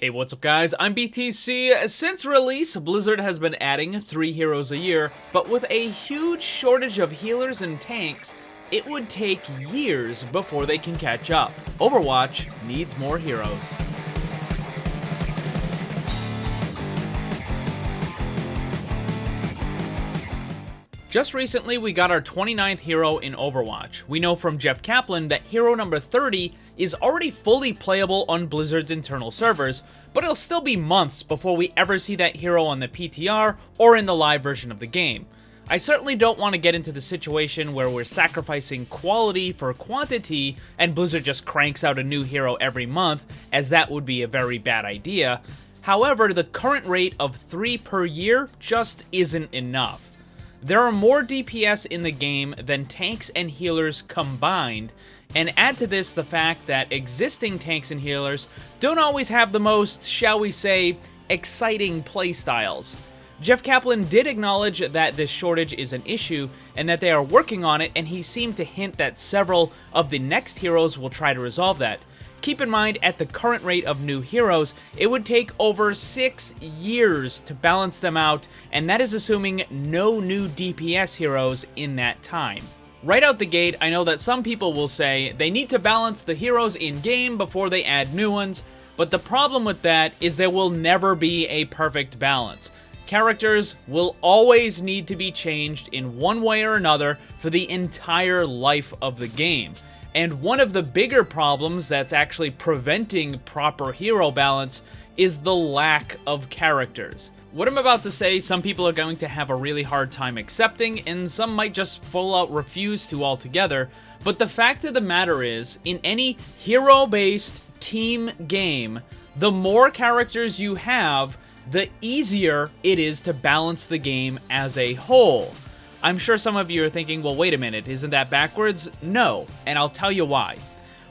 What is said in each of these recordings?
Hey, what's up guys? I'm BTC. Since release, Blizzard has been adding 3 heroes a year, but with a huge shortage of healers and tanks, it would take years before they can catch up. Overwatch needs more heroes. Just recently, we got our 29th hero in Overwatch. We know from Jeff Kaplan that hero number 30 is already fully playable on Blizzard's internal servers, but it'll still be months before we ever see that hero on the PTR or in the live version of the game. I certainly don't want to get into the situation where we're sacrificing quality for quantity and Blizzard just cranks out a new hero every month, as that would be a very bad idea. However, the current rate of 3 per year just isn't enough. There are more DPS in the game than tanks and healers combined, and add to this the fact that existing tanks and healers don't always have the most, shall we say, exciting playstyles. Jeff Kaplan did acknowledge that this shortage is an issue and that they are working on it, and he seemed to hint that several of the next heroes will try to resolve that. Keep in mind, at the current rate of new heroes, it would take over 6 years to balance them out, and that is assuming no new DPS heroes in that time. Right out the gate, I know that some people will say they need to balance the heroes in-game before they add new ones, but the problem with that is there will never be a perfect balance. Characters will always need to be changed in one way or another for the entire life of the game. And one of the bigger problems that's actually preventing proper hero balance is the lack of characters. What I'm about to say, some people are going to have a really hard time accepting, and some might just full out refuse to altogether. But the fact of the matter is, in any hero-based team game, the more characters you have, the easier it is to balance the game as a whole. I'm sure some of you are thinking, well, wait a minute, isn't that backwards? No, and I'll tell you why.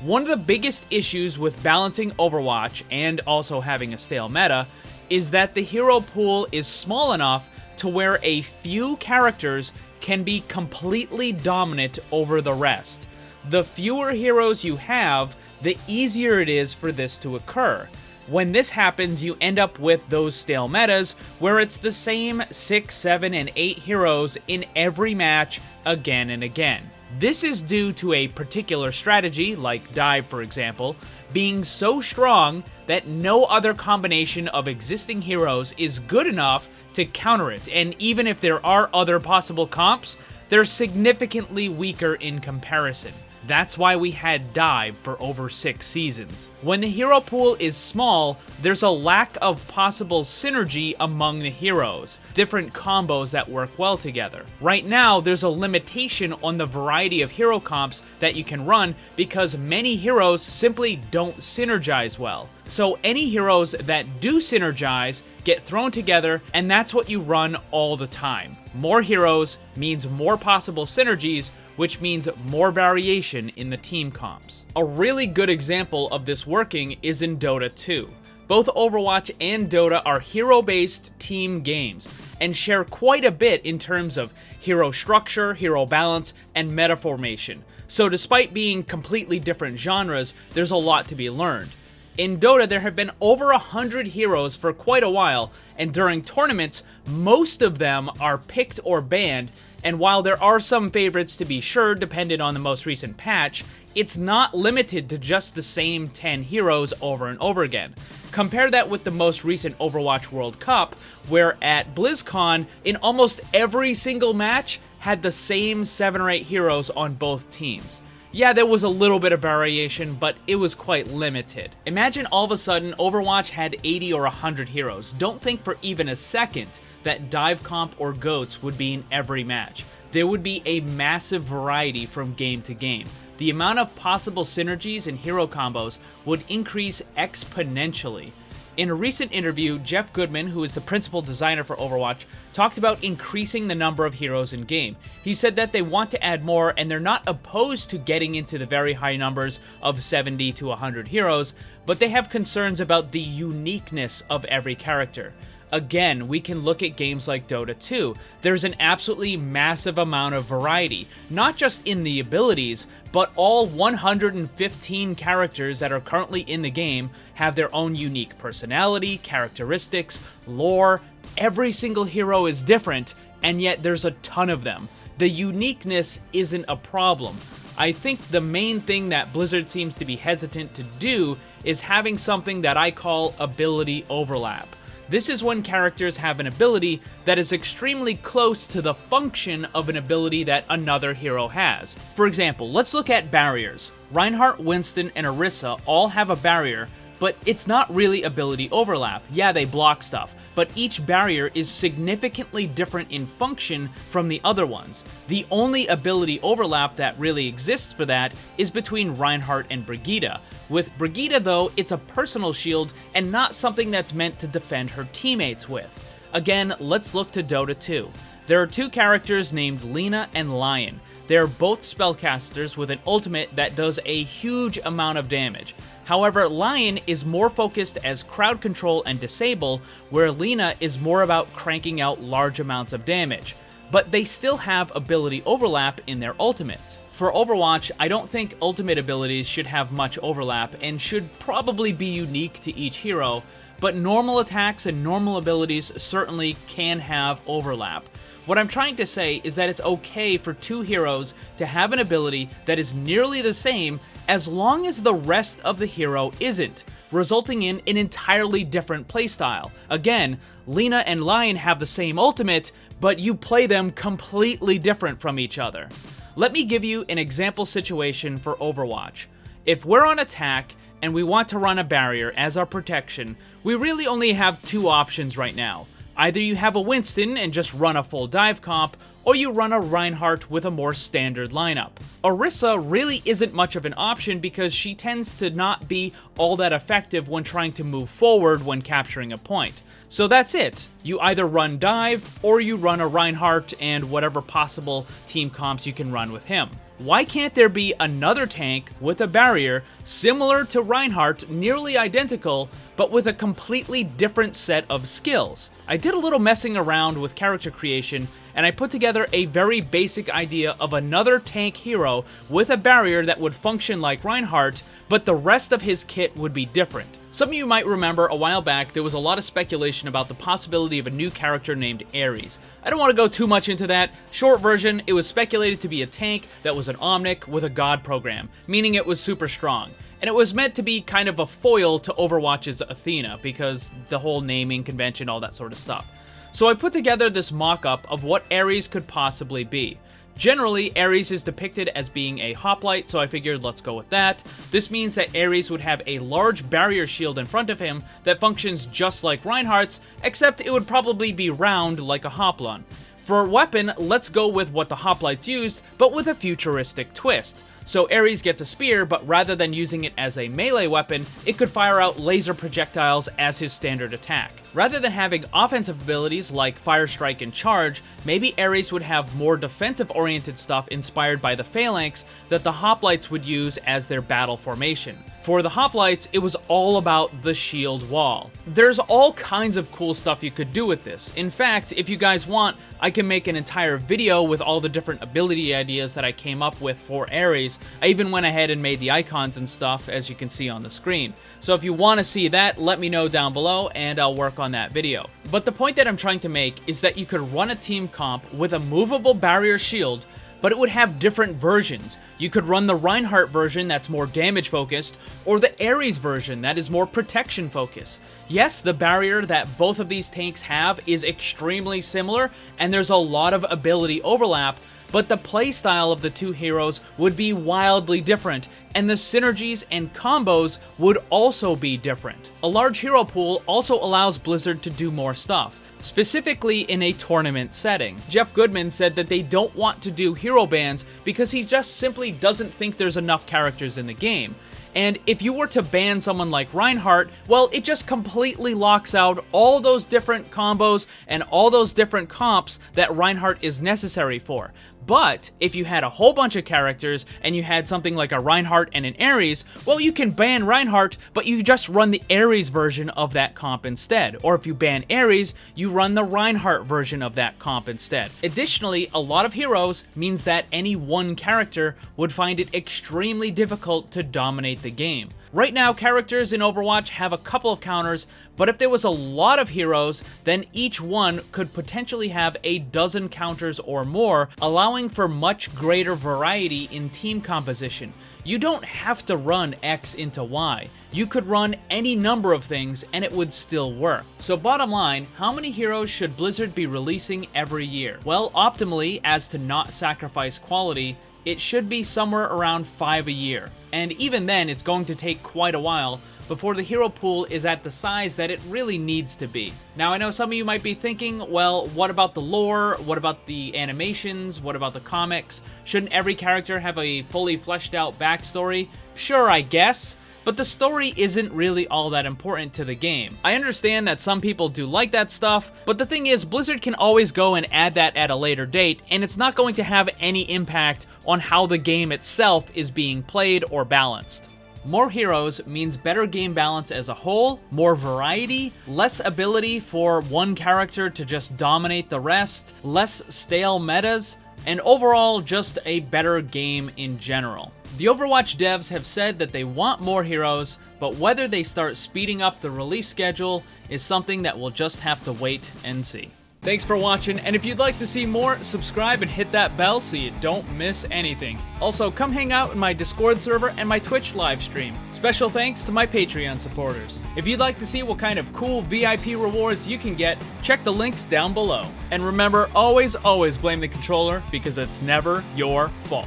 One of the biggest issues with balancing Overwatch and also having a stale meta is that the hero pool is small enough to where a few characters can be completely dominant over the rest. The fewer heroes you have, the easier it is for this to occur. When this happens, you end up with those stale metas where it's the same 6, 7, and 8 heroes in every match again and again. This is due to a particular strategy, like dive for example, being so strong that no other combination of existing heroes is good enough to counter it, and even if there are other possible comps, they're significantly weaker in comparison. That's why we had dive for over 6 seasons. When the hero pool is small, there's a lack of possible synergy among the heroes, different combos that work well together. Right now, there's a limitation on the variety of hero comps that you can run because many heroes simply don't synergize well. So any heroes that do synergize get thrown together, and that's what you run all the time. More heroes means more possible synergies, which means more variation in the team comps. A really good example of this working is in Dota 2. Both Overwatch and Dota are hero-based team games, and share quite a bit in terms of hero structure, hero balance, and meta formation. So despite being completely different genres, there's a lot to be learned. In Dota, there have been over 100 heroes for quite a while, and during tournaments, most of them are picked or banned, and while there are some favorites to be sure, dependent on the most recent patch, it's not limited to just the same 10 heroes over and over again. Compare that with the most recent Overwatch World Cup, where at BlizzCon, in almost every single match, had the same 7 or 8 heroes on both teams. Yeah, there was a little bit of variation, but it was quite limited. Imagine all of a sudden Overwatch had 80 or 100 heroes. Don't think for even a second that dive comp or goats would be in every match. There would be a massive variety from game to game. The amount of possible synergies and hero combos would increase exponentially. In a recent interview, Jeff Goodman, who is the principal designer for Overwatch, talked about increasing the number of heroes in game. He said that they want to add more, and they're not opposed to getting into the very high numbers of 70 to 100 heroes, but they have concerns about the uniqueness of every character. Again, we can look at games like Dota 2. There's an absolutely massive amount of variety, not just in the abilities, but all 115 characters that are currently in the game have their own unique personality, characteristics, lore. Every single hero is different, and yet there's a ton of them. The uniqueness isn't a problem. I think the main thing that Blizzard seems to be hesitant to do is having something that I call ability overlap. This is when characters have an ability that is extremely close to the function of an ability that another hero has. For example, let's look at barriers. Reinhardt, Winston, and Orisa all have a barrier, but it's not really ability overlap. Yeah, they block stuff, but each barrier is significantly different in function from the other ones. The only ability overlap that really exists for that is between Reinhardt and Brigitte. With Brigitte though, it's a personal shield and not something that's meant to defend her teammates with. Again, let's look to Dota 2. There are two characters named Lina and Lion. They're both spellcasters with an ultimate that does a huge amount of damage. However, Lion is more focused as crowd control and disable, where Lina is more about cranking out large amounts of damage. But they still have ability overlap in their ultimates. For Overwatch, I don't think ultimate abilities should have much overlap and should probably be unique to each hero, but normal attacks and normal abilities certainly can have overlap. What I'm trying to say is that it's okay for two heroes to have an ability that is nearly the same as long as the rest of the hero isn't, resulting in an entirely different playstyle. Again, Lina and Lion have the same ultimate, but you play them completely different from each other. Let me give you an example situation for Overwatch. If we're on attack and we want to run a barrier as our protection, we really only have two options right now. Either you have a Winston and just run a full dive comp, or you run a Reinhardt with a more standard lineup. Orisa really isn't much of an option because she tends to not be all that effective when trying to move forward when capturing a point. So that's it. You either run dive, or you run a Reinhardt and whatever possible team comps you can run with him. Why can't there be another tank with a barrier similar to Reinhardt, nearly identical, but with a completely different set of skills? I did a little messing around with character creation, and I put together a very basic idea of another tank hero with a barrier that would function like Reinhardt, but the rest of his kit would be different. Some of you might remember a while back there was a lot of speculation about the possibility of a new character named Ares. I don't want to go too much into that. Short version, it was speculated to be a tank that was an Omnic with a god program, meaning it was super strong. And it was meant to be kind of a foil to Overwatch's Athena, because the whole naming convention, all that sort of stuff. So I put together this mock-up of what Ares could possibly be. Generally, Ares is depicted as being a hoplite, so I figured let's go with that. This means that Ares would have a large barrier shield in front of him that functions just like Reinhardt's, except it would probably be round like a hoplon. For a weapon, let's go with what the hoplites used, but with a futuristic twist. So Ares gets a spear, but rather than using it as a melee weapon, it could fire out laser projectiles as his standard attack. Rather than having offensive abilities like Fire Strike and Charge, maybe Ares would have more defensive-oriented stuff inspired by the Phalanx that the Hoplites would use as their battle formation. For the Hoplites, it was all about the shield wall. There's all kinds of cool stuff you could do with this. In fact, if you guys want, I can make an entire video with all the different ability ideas that I came up with for Ares. I even went ahead and made the icons and stuff, as you can see on the screen. So if you want to see that, let me know down below and I'll work on that video. But the point that I'm trying to make is that you could run a team comp with a movable barrier shield, but it would have different versions. You could run the Reinhardt version that's more damage focused, or the Ares version that is more protection focused. Yes, the barrier that both of these tanks have is extremely similar, and there's a lot of ability overlap, but the playstyle of the two heroes would be wildly different, and the synergies and combos would also be different. A large hero pool also allows Blizzard to do more stuff, specifically in a tournament setting. Jeff Goodman said that they don't want to do hero bans because he just simply doesn't think there's enough characters in the game. And if you were to ban someone like Reinhardt, well, it just completely locks out all those different combos and all those different comps that Reinhardt is necessary for. But if you had a whole bunch of characters and you had something like a Reinhardt and an Ares, well, you can ban Reinhardt, but you just run the Ares version of that comp instead. Or if you ban Ares, you run the Reinhardt version of that comp instead. Additionally, a lot of heroes means that any one character would find it extremely difficult to dominate the game. Right now, characters in Overwatch have a couple of counters, but if there was a lot of heroes, then each one could potentially have a dozen counters or more, allowing for much greater variety in team composition. You don't have to run X into Y. You could run any number of things and it would still work. So bottom line, how many heroes should Blizzard be releasing every year? Well, optimally, as to not sacrifice quality, it should be somewhere around 5 a year. And even then, it's going to take quite a while before the hero pool is at the size that it really needs to be. Now, I know some of you might be thinking, well, what about the lore? What about the animations? What about the comics? Shouldn't every character have a fully fleshed out backstory? Sure, I guess. But the story isn't really all that important to the game. I understand that some people do like that stuff, but the thing is, Blizzard can always go and add that at a later date, and it's not going to have any impact on how the game itself is being played or balanced. More heroes means better game balance as a whole, more variety, less ability for one character to just dominate the rest, less stale metas, and overall just a better game in general. The Overwatch devs have said that they want more heroes, but whether they start speeding up the release schedule is something that we'll just have to wait and see. Thanks for watching, and if you'd like to see more, subscribe and hit that bell so you don't miss anything. Also, come hang out in my Discord server and my Twitch live stream. Special thanks to my Patreon supporters. If you'd like to see what kind of cool VIP rewards you can get, check the links down below. And remember, always blame the controller, because it's never your fault.